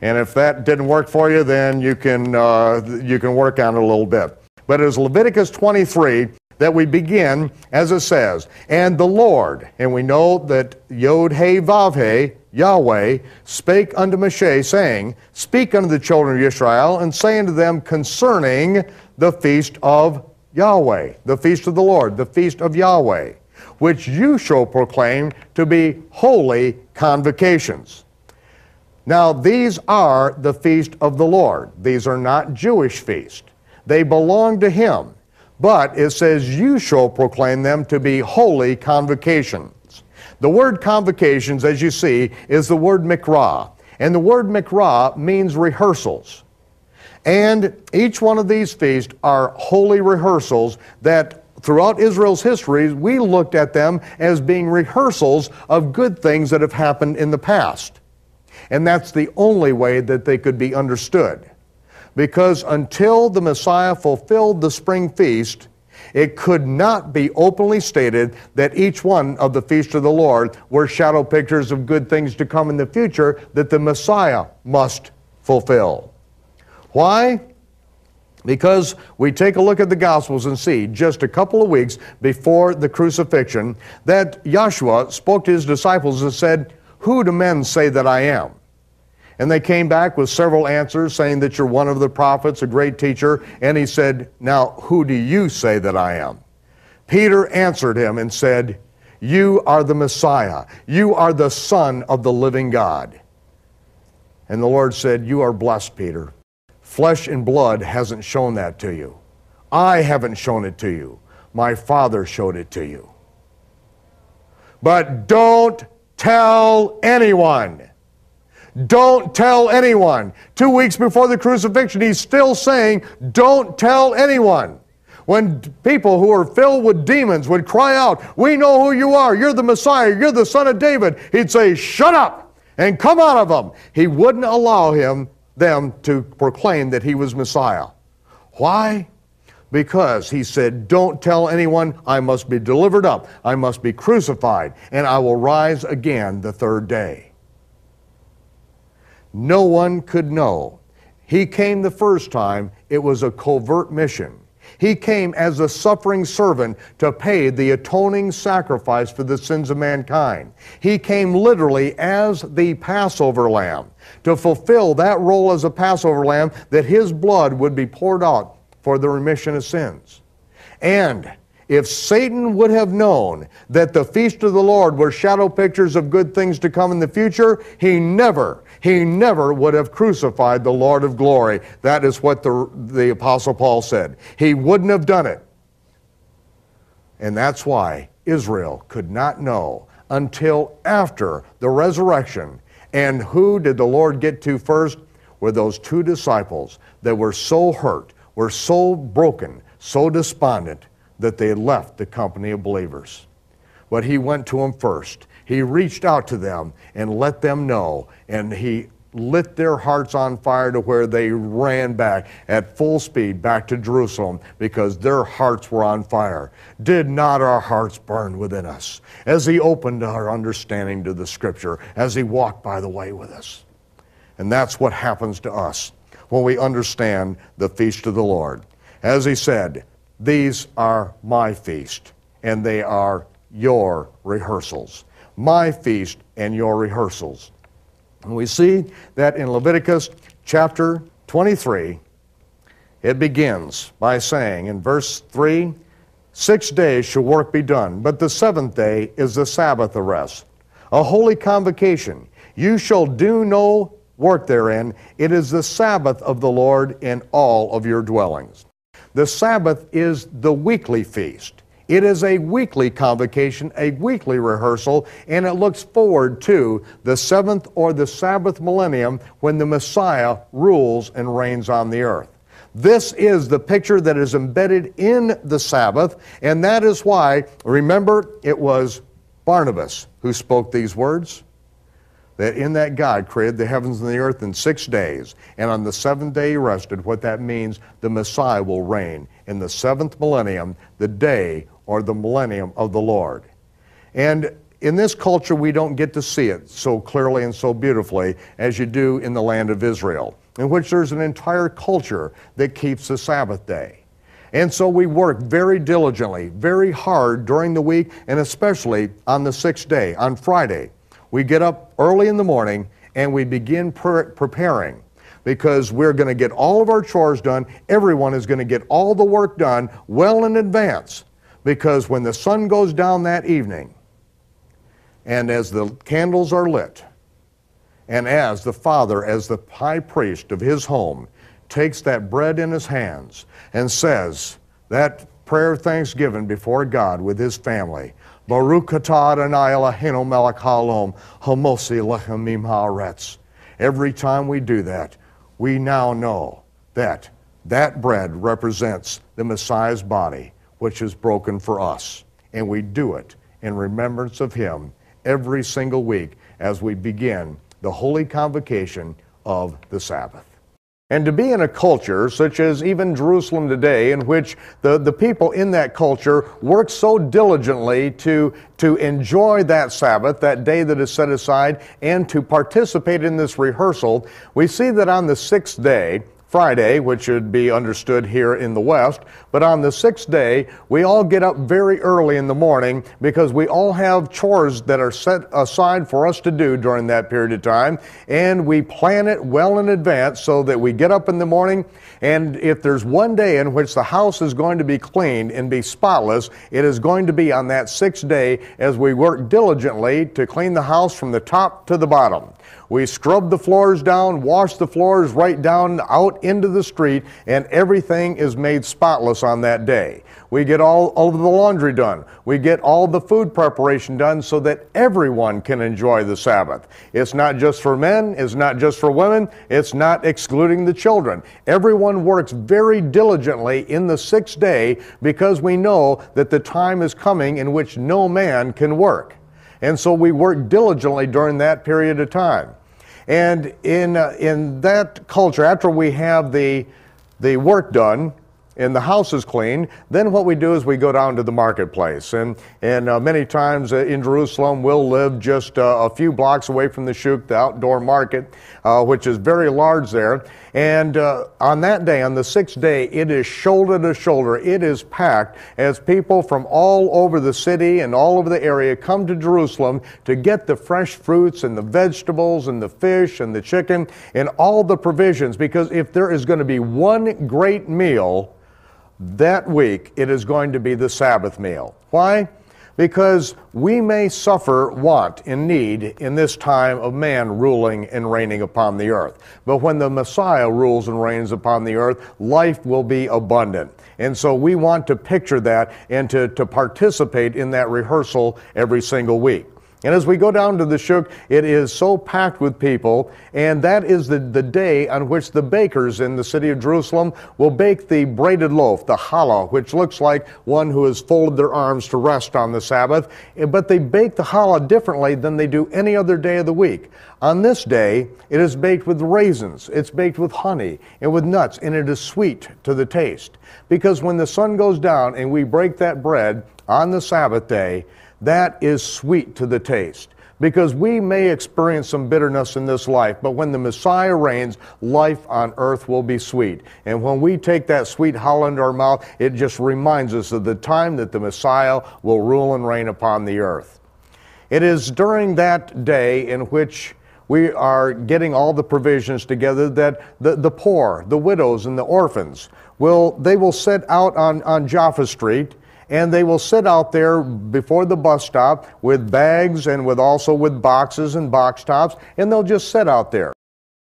And if that didn't work for you, then you can work on it a little bit. But it is Leviticus 23 that we begin, as it says, and the Lord, and we know that Yod He Vav He, Yahweh, spake unto Moshe, saying, speak unto the children of Israel, and say unto them concerning the feast of Yahweh, the feast of the Lord, the feast of Yahweh, which you shall proclaim to be holy convocations. Now, these are the feast of the Lord. These are not Jewish feasts. They belong to Him. But it says, you shall proclaim them to be holy convocations. The word convocations, as you see, is the word mikra. And the word mikra means rehearsals. And each one of these feasts are holy rehearsals that throughout Israel's history, we looked at them as being rehearsals of good things that have happened in the past. And that's the only way that they could be understood. Because until the Messiah fulfilled the spring feast, it could not be openly stated that each one of the feasts of the Lord were shadow pictures of good things to come in the future that the Messiah must fulfill. Why? Because we take a look at the Gospels and see just a couple of weeks before the crucifixion that Yahshua spoke to his disciples and said, who do men say that I am? And they came back with several answers saying that you're one of the prophets, a great teacher. And he said, now who do you say that I am? Peter answered him and said, you are the Messiah. You are the Son of the living God. And the Lord said, you are blessed, Peter. Flesh and blood hasn't shown that to you. I haven't shown it to you. My Father showed it to you. But don't tell anyone. Don't tell anyone. 2 weeks before the crucifixion, he's still saying, don't tell anyone. When people who are filled with demons would cry out, we know who you are, you're the Messiah, you're the Son of David, he'd say, shut up and come out of them. He wouldn't allow them to proclaim that he was Messiah. Why? Because he said, don't tell anyone, I must be delivered up, I must be crucified, and I will rise again the third day. No one could know. He came the first time, it was a covert mission. He came as a suffering servant to pay the atoning sacrifice for the sins of mankind. He came literally as the Passover lamb to fulfill that role as a Passover lamb, that his blood would be poured out for the remission of sins. And if Satan would have known that the feast of the Lord were shadow pictures of good things to come in the future, he never would have crucified the Lord of glory. That is what the Apostle Paul said. He wouldn't have done it. And that's why Israel could not know until after the resurrection. And who did the Lord get to first? Were those two disciples that were so hurt, were so broken, so despondent, that they had left the company of believers. But he went to them first. He reached out to them and let them know, and he lit their hearts on fire to where they ran back at full speed back to Jerusalem because their hearts were on fire. Did not our hearts burn within us as he opened our understanding to the Scripture, as he walked by the way with us? And that's what happens to us when we understand the feast of the Lord. As he said, these are my feast, and they are your rehearsals. My feast and your rehearsals. And we see that in Leviticus chapter 23, it begins by saying in verse 3, 6 days shall work be done, but the seventh day is the Sabbath of rest, a holy convocation. You shall do no work therein. It is the Sabbath of the Lord in all of your dwellings. The Sabbath is the weekly feast. It is a weekly convocation, a weekly rehearsal, and it looks forward to the seventh or the Sabbath millennium when the Messiah rules and reigns on the earth. This is the picture that is embedded in the Sabbath, and that is why, remember, it was Barnabas who spoke these words, that in that God created the heavens and the earth in 6 days, and on the seventh day he rested. What that means, the Messiah will reign in the seventh millennium, the day or the millennium of the Lord. And in this culture, we don't get to see it so clearly and so beautifully as you do in the land of Israel, in which there's an entire culture that keeps the Sabbath day. And so we work very diligently, very hard during the week, and especially on the sixth day, on Friday. We get up early in the morning and we begin preparing, because we're going to get all of our chores done. Everyone is going to get all the work done well in advance, because when the sun goes down that evening, and as the candles are lit, and as the father, as the high priest of his home, takes that bread in his hands and says that prayer of thanksgiving before God with his family, Baruch atah Adonai Eloheinu melech haolam, hamosi lechem mim haaretz. Every time we do that, we now know that that bread represents the Messiah's body, which is broken for us. And we do it in remembrance of him every single week as we begin the holy convocation of the Sabbath. And to be in a culture such as even Jerusalem today, in which the people in that culture work so diligently to enjoy that Sabbath, that day that is set aside, and to participate in this rehearsal, we see that on the sixth day, Friday, which should be understood here in the West, but on the sixth day, we all get up very early in the morning, because we all have chores that are set aside for us to do during that period of time, and we plan it well in advance so that we get up in the morning, and if there's one day in which the house is going to be cleaned and be spotless, it is going to be on that sixth day, as we work diligently to clean the house from the top to the bottom. We scrub the floors down, wash the floors right down out into the street, and everything is made spotless on that day. We get all of the laundry done. We get all the food preparation done so that everyone can enjoy the Sabbath. It's not just for men, it's not just for women, it's not excluding the children. Everyone works very diligently in the sixth day, because we know that the time is coming in which no man can work. And so we work diligently during that period of time. And in that culture, after we have the work done and the house is clean, then what we do is we go down to the marketplace. And many times in Jerusalem, we'll live just a few blocks away from the shuk, the outdoor market, which is very large there. And on that day, on the sixth day, it is shoulder to shoulder. It is packed as people from all over the city and all over the area come to Jerusalem to get the fresh fruits and the vegetables and the fish and the chicken and all the provisions. Because if there is going to be one great meal that week, it is going to be the Sabbath meal. Why? Because we may suffer want and need in this time of man ruling and reigning upon the earth. But when the Messiah rules and reigns upon the earth, life will be abundant. And so we want to picture that and to participate in that rehearsal every single week. And as we go down to the shuk, it is so packed with people, and that is the day on which the bakers in the city of Jerusalem will bake the braided loaf, the challah, which looks like one who has folded their arms to rest on the Sabbath. But they bake the challah differently than they do any other day of the week. On this day, it is baked with raisins, it's baked with honey, and with nuts, and it is sweet to the taste. Because when the sun goes down and we break that bread on the Sabbath day, that is sweet to the taste. Because we may experience some bitterness in this life, but when the Messiah reigns, life on earth will be sweet. And when we take that sweet challah into our mouth, it just reminds us of the time that the Messiah will rule and reign upon the earth. It is during that day in which we are getting all the provisions together that the poor, the widows, and the orphans, they will sit out on Jaffa Street, and they will sit out there before the bus stop with bags and also with boxes and box tops, and they'll just sit out there.